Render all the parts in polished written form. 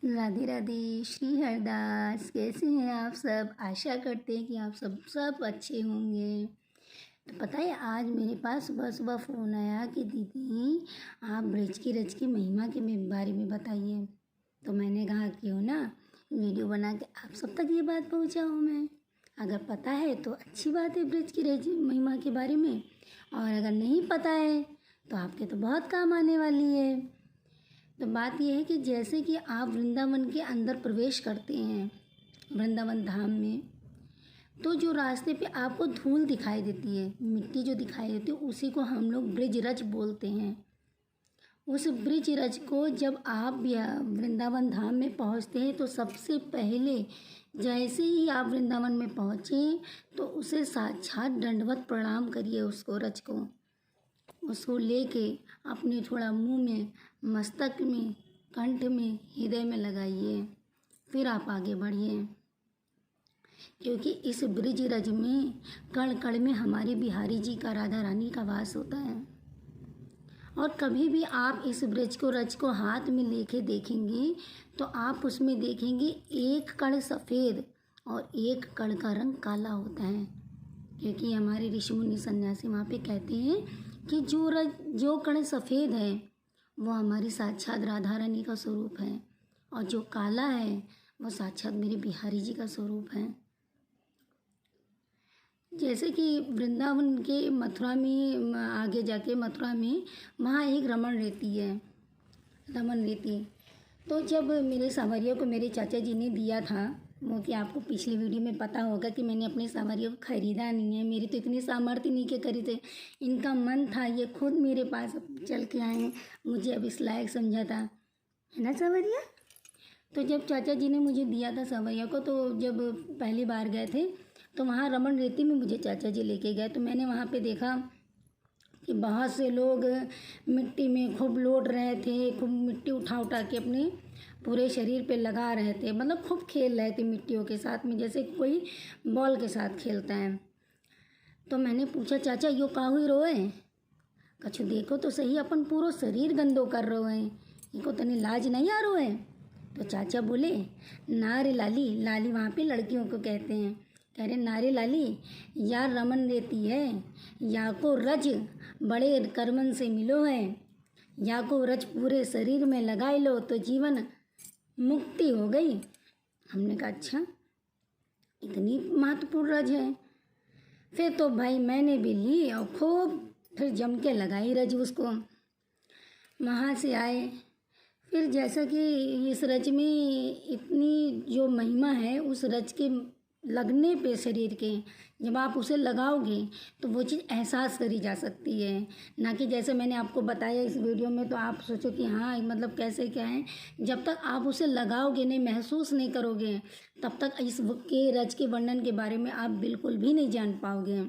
राधे राधे। श्री हरदास। कैसे हैं आप सब? आशा करते हैं कि आप सब अच्छे होंगे। तो पता है, आज मेरे पास सुबह सुबह फ़ोन आया कि दीदी आप ब्रज की रज की महिमा के बारे में बताइए। तो मैंने कहा क्यों ना वीडियो बना के आप सब तक ये बात पहुँचाऊँ मैं। अगर पता है तो अच्छी बात है ब्रज की रज महिमा के बारे में, और अगर नहीं पता है तो आपके तो बहुत काम आने वाली है। तो बात यह है कि जैसे कि आप वृंदावन के अंदर प्रवेश करते हैं, वृंदावन धाम में, तो जो रास्ते पे आपको धूल दिखाई देती है, मिट्टी जो दिखाई देती है, उसी को हम लोग ब्रिज रज बोलते हैं। उस ब्रिज रज को जब आप वृंदावन धाम में पहुंचते हैं तो सबसे पहले जैसे ही आप वृंदावन में पहुँचे तो उसे साक्षात दंडवत प्रणाम करिए। उसको रज को उसको लेके अपने थोड़ा मुंह में, मस्तक में, कंठ में, हृदय में लगाइए। फिर आप आगे बढ़िए, क्योंकि इस ब्रिज रज में कण कण में हमारे बिहारी जी का, राधा रानी का वास होता है। और कभी भी आप इस ब्रिज को रज को हाथ में लेके देखेंगे तो आप उसमें देखेंगे एक कण सफ़ेद और एक कण का रंग काला होता है। क्योंकि हमारे ऋषि मुनि सन्यासी वहाँ पे कहते हैं कि जो कण सफ़ेद है वो हमारी साक्षात राधा रानी का स्वरूप है, और जो काला है वो साक्षात मेरे बिहारी जी का स्वरूप है। जैसे कि वृंदावन के मथुरा में, आगे जाके मथुरा में वहाँ एक रमण रहती है, रमन रहती। तो जब मेरे सांवरिया को मेरे चाचा जी ने दिया था, वो कि आपको पिछली वीडियो में पता होगा कि मैंने अपने सांवरिया को खरीदा नहीं है, मेरी तो इतनी सामर्थ्य नहीं के खरीदे, इनका मन था, ये खुद मेरे पास चल के आए हैं, मुझे अब इस लायक समझा था, है ना सांवरिया। तो जब चाचा जी ने मुझे दिया था सांवरिया को, तो जब पहली बार गए थे तो वहाँ रमन रेती में मुझे चाचा जी लेके गए। तो मैंने वहाँ पे देखा कि बहुत से लोग मिट्टी में खूब लौट रहे थे, खूब मिट्टी उठा उठा के अपने पूरे शरीर पे लगा रहे थे, मतलब खूब खेल रहे थे मिट्टियों के साथ में, जैसे कोई बॉल के साथ खेलता है। तो मैंने पूछा, चाचा यो काहुई रोए? कछु देखो तो सही, अपन पूरा शरीर गंदो कर रहे हैं, इनको तनी लाज नहीं आ रहा है? तो चाचा बोले, ना रे लाली, लाली वहाँ पे लड़कियों को कहते हैं, कह रहे नारे लाली, यार रमन रहती है, या को रज बड़े करमन से मिलो है, या को रज पूरे शरीर में लगाए लो तो जीवन मुक्ति हो गई। हमने कहा अच्छा, इतनी महत्वपूर्ण रज है। फिर तो भाई मैंने भी ली और खूब फिर जम के लगाई रज उसको। वहाँ से आए, फिर जैसा कि इस रज में इतनी जो महिमा है, उस रज के लगने पे शरीर के, जब आप उसे लगाओगे तो वो चीज़ एहसास करी जा सकती है, ना कि जैसे मैंने आपको बताया इस वीडियो में तो आप सोचो कि हाँ मतलब कैसे क्या है। जब तक आप उसे लगाओगे नहीं, महसूस नहीं करोगे, तब तक इस के रज के वर्णन के बारे में आप बिल्कुल भी नहीं जान पाओगे।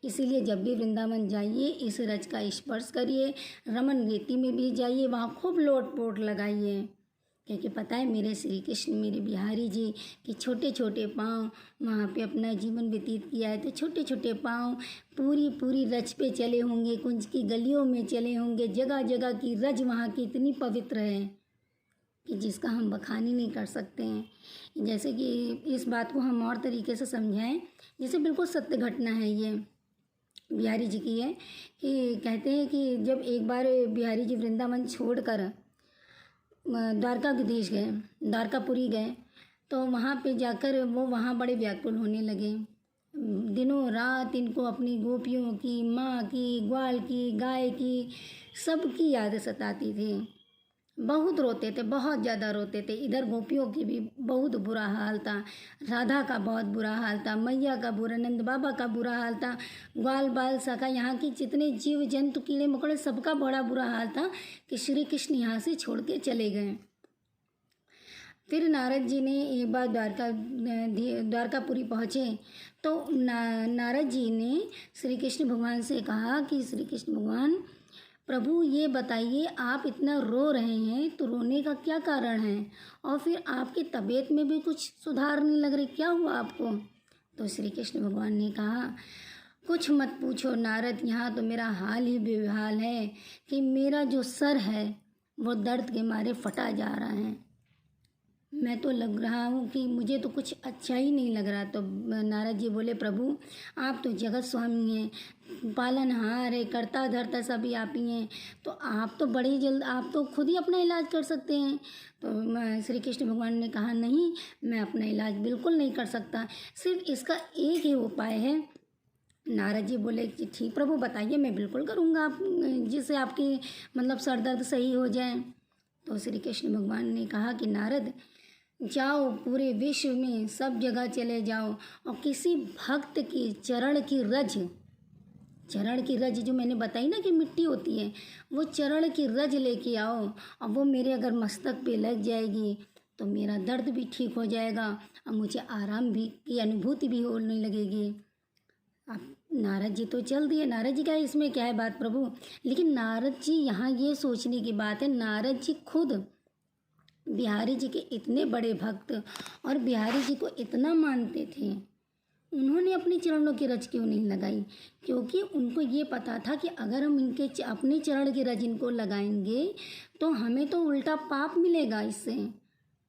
इसीलिए जब भी वृंदावन जाइए इस रज का स्पर्श करिए, रमन रेती में भी जाइए, वहाँ खूब लोट पोट लगाइए। क्योंकि पता है मेरे श्री कृष्ण, मेरे बिहारी जी के छोटे छोटे पाँव वहाँ पे अपना जीवन व्यतीत किया है, तो छोटे छोटे पाँव पूरी पूरी रज पे चले होंगे, कुंज की गलियों में चले होंगे, जगह जगह की रज वहाँ की इतनी पवित्र है कि जिसका हम बखान ही नहीं कर सकते हैं। जैसे कि इस बात को हम और तरीके से समझाएं, जैसे बिल्कुल सत्य घटना है, ये बिहारी जी की है कि कहते हैं कि जब एक बार बिहारी जी वृंदावन छोड़कर द्वारकाधीश गए, द्वारकापुरी गए, तो वहाँ पे जाकर वो वहाँ बड़े व्याकुल होने लगे। दिनों रात इनको अपनी गोपियों की, माँ की, ग्वाल की, गाय की, सबकी याद सताती थी। बहुत रोते थे, बहुत ज़्यादा रोते थे। इधर गोपियों की भी बहुत बुरा हाल था, राधा का बहुत बुरा हाल था, मैया का बुरा, नंद बाबा का बुरा हाल था, ग्वाल बाल सखा, यहाँ की जितने जीव जंतु कीड़े मकोड़े सबका बड़ा बुरा हाल था कि श्री कृष्ण यहाँ से छोड़ के चले गए। फिर नारद जी ने एक बार द्वारकापुरी पहुँचे तो नारद जी ने श्री कृष्ण भगवान से कहा कि श्री कृष्ण भगवान, प्रभु ये बताइए, आप इतना रो रहे हैं तो रोने का क्या कारण है, और फिर आपकी तबीयत में भी कुछ सुधार नहीं लग रही, क्या हुआ आपको? तो श्री कृष्ण भगवान ने कहा, कुछ मत पूछो नारद, यहाँ तो मेरा हाल ही बेहाल है कि मेरा जो सर है वो दर्द के मारे फटा जा रहा है। मैं तो लग रहा हूँ कि मुझे तो कुछ अच्छा ही नहीं लग रहा। तो नारद जी बोले, प्रभु आप तो जगत स्वामी हैं, पालनहार है, करता धरता सभी आप ही हैं, तो आप तो बड़ी जल्द आप तो खुद ही अपना इलाज कर सकते हैं। तो श्री कृष्ण भगवान ने कहा, नहीं, मैं अपना इलाज बिल्कुल नहीं कर सकता, सिर्फ इसका एक ही उपाय है। नारद जी बोले कि ठीक प्रभु बताइए, मैं बिल्कुल करूँगा, आप जिससे आपकी मतलब सर दर्द सही हो जाए। तो श्री कृष्ण भगवान ने कहा कि नारद जाओ, पूरे विश्व में सब जगह चले जाओ और किसी भक्त की चरण की रज जो मैंने बताई ना कि मिट्टी होती है, वो चरण की रज लेके आओ और वो मेरे अगर मस्तक पे लग जाएगी तो मेरा दर्द भी ठीक हो जाएगा और मुझे आराम भी की अनुभूति भी होने लगेगी। अब नारद जी तो चल दिए। नारद जी का इसमें क्या है बात प्रभु, लेकिन नारद जी यहाँ ये सोचने की बात है, नारद जी खुद बिहारी जी के इतने बड़े भक्त और बिहारी जी को इतना मानते थे, उन्होंने अपने चरणों की रज क्यों नहीं लगाई? क्योंकि उनको ये पता था कि अगर हम इनके अपने चरण की रज इनको लगाएंगे तो हमें तो उल्टा पाप मिलेगा, इससे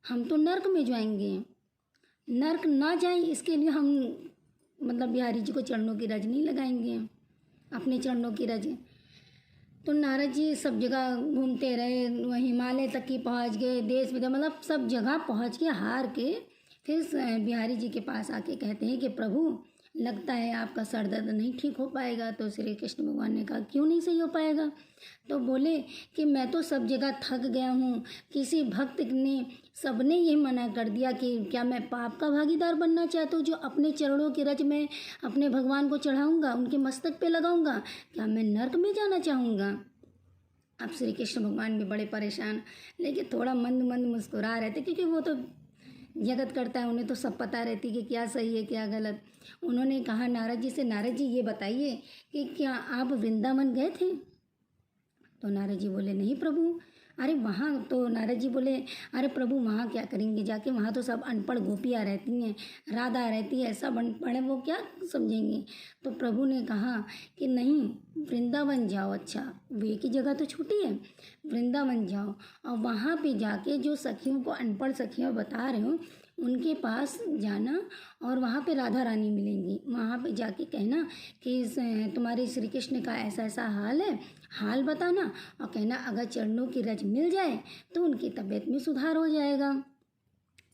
हम तो नर्क में जाएंगे। नर्क ना जाए इसके लिए हम मतलब बिहारी जी को चरणों की रज नहीं लगाएंगे, अपने चरणों की रज। तो नारद जी सब जगह घूमते रहे, वह हिमालय तक ही पहुंच गए, देश विदेश मतलब सब जगह पहुंच के हार के फिर बिहारी जी के पास आके कहते हैं कि प्रभु लगता है आपका सर दर्द नहीं ठीक हो पाएगा। तो श्री कृष्ण भगवान ने कहा, क्यों नहीं सही हो पाएगा? तो बोले कि मैं तो सब जगह थक गया हूँ, किसी भक्त ने सबने ये मना कर दिया कि क्या मैं पाप का भागीदार बनना चाहता हूँ, जो अपने चरणों की रज में अपने भगवान को चढ़ाऊँगा, उनके मस्तक पे लगाऊँगा, क्या मैं नर्क में जाना चाहूँगा? अब श्री कृष्ण भगवान भी बड़े परेशान, लेकिन थोड़ा मंद मंद मुस्कुरा रहे थे, क्योंकि वो तो जगत करता है, उन्हें तो सब पता रहती कि क्या सही है क्या गलत। उन्होंने कहा नारद जी से, नारद जी ये बताइए कि क्या आप वृंदावन गए थे? तो नारद जी बोले, नहीं प्रभु। अरे वहाँ तो नारद जी बोले, अरे प्रभु वहाँ क्या करेंगे जाके, वहाँ तो सब अनपढ़ गोपियाँ रहती हैं, राधा रहती है, सब अनपढ़ है, वो क्या समझेंगे? तो प्रभु ने कहा कि नहीं, वृंदावन जाओ। अच्छा, वे की जगह तो छूटी है, वृंदावन जाओ और वहाँ पे जाके जो सखियों को अनपढ़ सखियाँ बता रहे हो उनके पास जाना और वहाँ पे राधा रानी मिलेंगी। वहाँ पे जाके कहना कि तुम्हारे श्री कृष्ण का ऐसा ऐसा हाल है, हाल बताना और कहना अगर चरणों की रज मिल जाए तो उनकी तबीयत में सुधार हो जाएगा।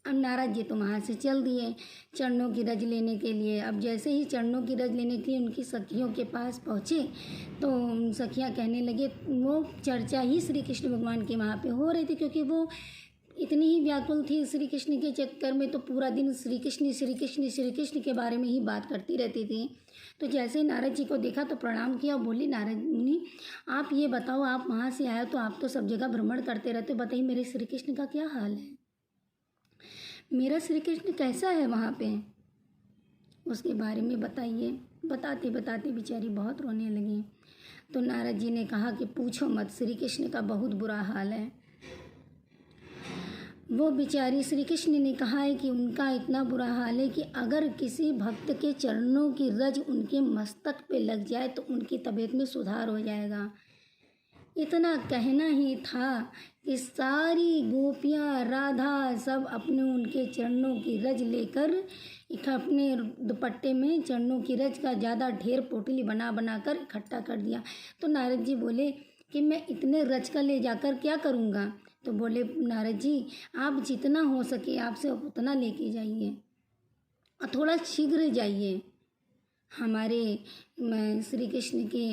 अब नारद जी तो वहाँ से चल दिए चरणों की रज लेने के लिए। अब जैसे ही चरणों की रज लेने के लिए उनकी सखियों के पास पहुँचे तो सखियाँ कहने लगे, वो चर्चा ही श्री कृष्ण भगवान की वहाँ पे हो रही थी, क्योंकि वो इतनी ही व्याकुल थी श्री कृष्ण के चक्कर में, तो पूरा दिन श्री कृष्ण श्री कृष्ण श्री कृष्ण के बारे में ही बात करती रहती थी। तो जैसे ही नारद जी को देखा तो प्रणाम किया, बोली, नारद मुनि आप ये बताओ, आप वहाँ से आए तो आप तो सब जगह भ्रमण करते रहते, बताइए मेरे श्री कृष्ण का क्या हाल है, मेरा श्री कृष्ण कैसा है वहाँ पे, उसके बारे में बताइए। बताते बताते बेचारी बहुत रोने लगी। तो नारद जी ने कहा कि पूछो मत, श्री कृष्ण का बहुत बुरा हाल है। वो बेचारी, श्री कृष्ण ने कहा है कि उनका इतना बुरा हाल है कि अगर किसी भक्त के चरणों की रज उनके मस्तक पे लग जाए तो उनकी तबीयत में सुधार हो जाएगा। इतना कहना ही था कि सारी गोपियाँ, राधा सब अपने उनके चरणों की रज लेकर अपने दुपट्टे में चरणों की रज का ज़्यादा ढेर पोटली बना बना कर इकट्ठा कर दिया। तो नारद जी बोले कि मैं इतने रज का ले जाकर क्या करूँगा? तो बोले नारद जी, आप जितना हो सके आपसे उतना लेके जाइए और थोड़ा शीघ्र जाइए। हमारे श्री कृष्ण के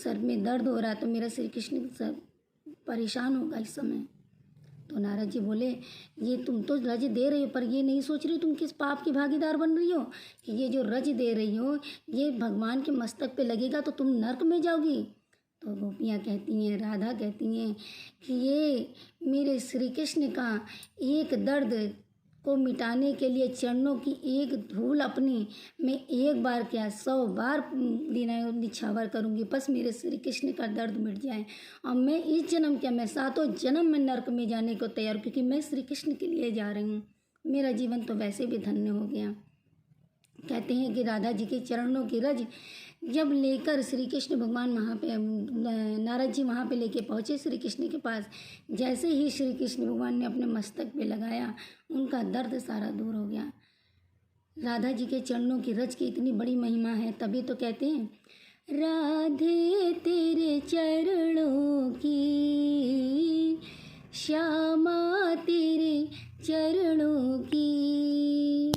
सर में दर्द हो रहा, तो मेरा श्री कृष्ण सर परेशान होगा इस समय। तो नारद जी बोले, ये तुम तो रज दे रही हो, पर ये नहीं सोच रही तुम किस पाप की भागीदार बन रही हो कि ये जो रज दे रही हो ये भगवान के मस्तक पे लगेगा तो तुम नर्क में जाओगी। तो गोपियाँ कहती हैं, राधा कहती हैं कि ये मेरे श्री कृष्ण का एक दर्द को मिटाने के लिए चरणों की एक धूल अपनी मैं एक बार क्या 100 बार निछावर करूँगी, बस मेरे श्री कृष्ण का दर्द मिट जाए। और मैं इस जन्म क्या, मैं 7 जन्म में नर्क में जाने को तैयार, क्योंकि मैं श्री कृष्ण के लिए जा रही हूँ, मेरा जीवन तो वैसे भी धन्य हो गया। कहते हैं कि राधा जी के चरणों की रज जब लेकर श्री कृष्ण भगवान वहाँ पे नारद जी वहाँ पे लेके पहुँचे श्री कृष्ण के पास, जैसे ही श्री कृष्ण भगवान ने अपने मस्तक पे लगाया, उनका दर्द सारा दूर हो गया। राधा जी के चरणों की रज की इतनी बड़ी महिमा है, तभी तो कहते हैं राधे तेरे चरणों की, श्यामा तेरे चरणों की,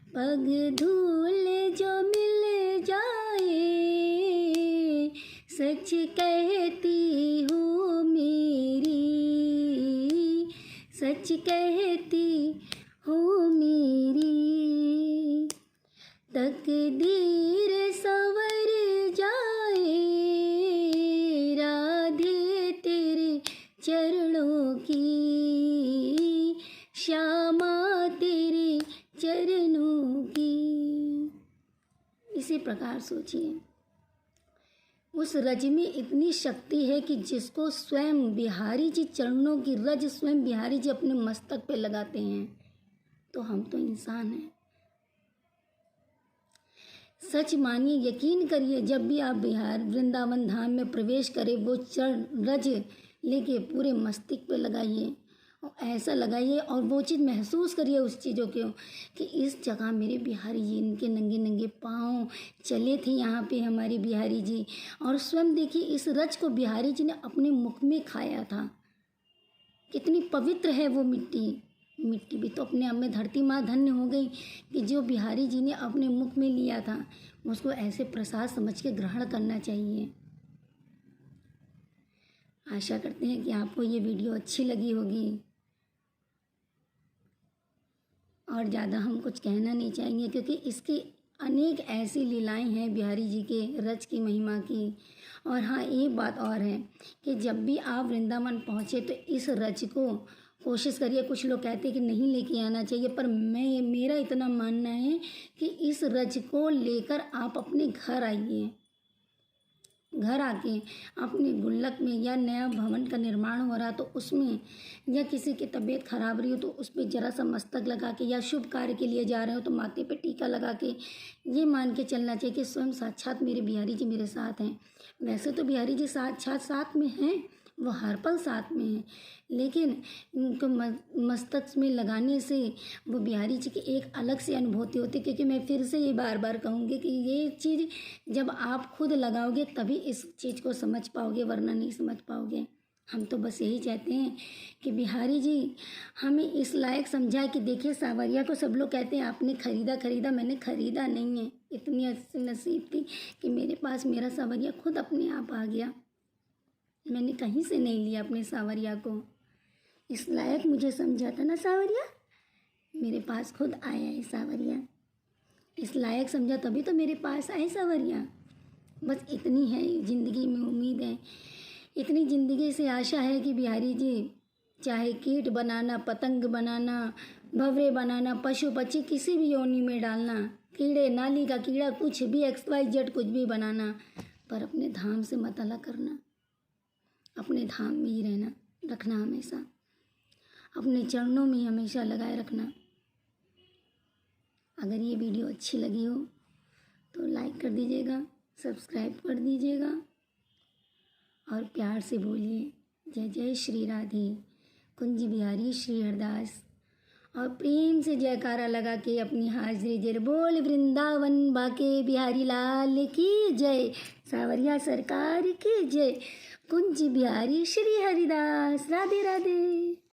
पग धूल जो मिल जाए, सच कहती हूँ मेरी, सच कहती हूँ मेरी, तकदीर संवर जाए, राधे तेरे चरणों की, श्यामा तेरे चरणों की। इसी प्रकार सोचिए, उस रज में इतनी शक्ति है कि जिसको स्वयं बिहारी जी चरणों की रज स्वयं बिहारी जी अपने मस्तक पे लगाते हैं, तो हम तो इंसान हैं। सच मानिए, यकीन करिए, जब भी आप बिहार वृंदावन धाम में प्रवेश करें, वो चरण रज लेके पूरे मस्तिष्क पे लगाइए और ऐसा लगाइए और वो चीज़ महसूस करिए उस चीज़ों को कि इस जगह मेरे बिहारी जी, इनके नंगे नंगे पाँव चले थे यहाँ पे हमारे बिहारी जी, और स्वयं देखिए इस रज को बिहारी जी ने अपने मुख में खाया था। कितनी पवित्र है वो मिट्टी। मिट्टी भी तो अपने आप में धरती माँ धन्य हो गई कि जो बिहारी जी ने अपने मुख में लिया था, उसको ऐसे प्रसाद समझ के ग्रहण करना चाहिए। आशा करते हैं कि आपको ये वीडियो अच्छी लगी होगी, और ज़्यादा हम कुछ कहना नहीं चाहेंगे क्योंकि इसकी अनेक ऐसी लीलाएं हैं बिहारी जी के रज की महिमा की। और हाँ, एक बात और है कि जब भी आप वृंदावन पहुँचे तो इस रज को कोशिश करिए। कुछ लोग कहते हैं कि नहीं लेके आना चाहिए, पर मेरा इतना मानना है कि इस रज को लेकर आप अपने घर आइए। घर आके अपने गुल्लक में, या नया भवन का निर्माण हो रहा तो उसमें, या किसी की तबीयत खराब रही हो तो उस पर जरा सा मस्तक लगा के, या शुभ कार्य के लिए जा रहे हो तो माथे पे टीका लगा के ये मान के चलना चाहिए कि स्वयं साक्षात मेरे बिहारी जी मेरे साथ हैं। वैसे तो बिहारी जी साक्षात साथ में हैं, वो हर पल साथ में हैं, लेकिन उनको मस्तक में लगाने से वो बिहारी जी की एक अलग सी अनुभूति होती है। क्योंकि मैं फिर से ये बार बार कहूँगी कि ये चीज़ जब आप खुद लगाओगे तभी इस चीज़ को समझ पाओगे, वरना नहीं समझ पाओगे। हम तो बस यही चाहते हैं कि बिहारी जी हमें इस लायक समझाए कि देखिए, सावरिया को सब लोग कहते हैं आपने खरीदा, मैंने खरीदा नहीं है। इतनी अच्छी नसीब थी कि मेरे पास मेरा सावरिया खुद अपने आप आ गया। मैंने कहीं से नहीं लिया अपने सावरिया को। इस लायक मुझे समझा था ना सावरिया, मेरे पास खुद आया है सावरिया। इस लायक समझा तभी तो मेरे पास आए सावरिया। बस इतनी है ज़िंदगी में उम्मीद है, इतनी ज़िंदगी से आशा है कि बिहारी जी चाहे कीट बनाना, पतंग बनाना, भंवरे बनाना, पशु पक्षी किसी भी योनि में डालना, कीड़े नाली का कीड़ा, कुछ भी XYZ कुछ भी बनाना, पर अपने धाम से मत अलग करना। अपने धाम में ही रहना, रखना हमेशा, अपने चरणों में ही हमेशा लगाए रखना। अगर ये वीडियो अच्छी लगी हो तो लाइक कर दीजिएगा, सब्सक्राइब कर दीजिएगा और प्यार से बोलिए जय जय श्री राधे कुंज बिहारी श्री हरदास, और प्रेम से जयकारा लगा के अपनी हाजिरी जर बोल वृंदावन बाके बिहारी लाल की जय, सावरिया सरकार की जय, कुंज बिहारी श्री हरिदास। राधे राधे।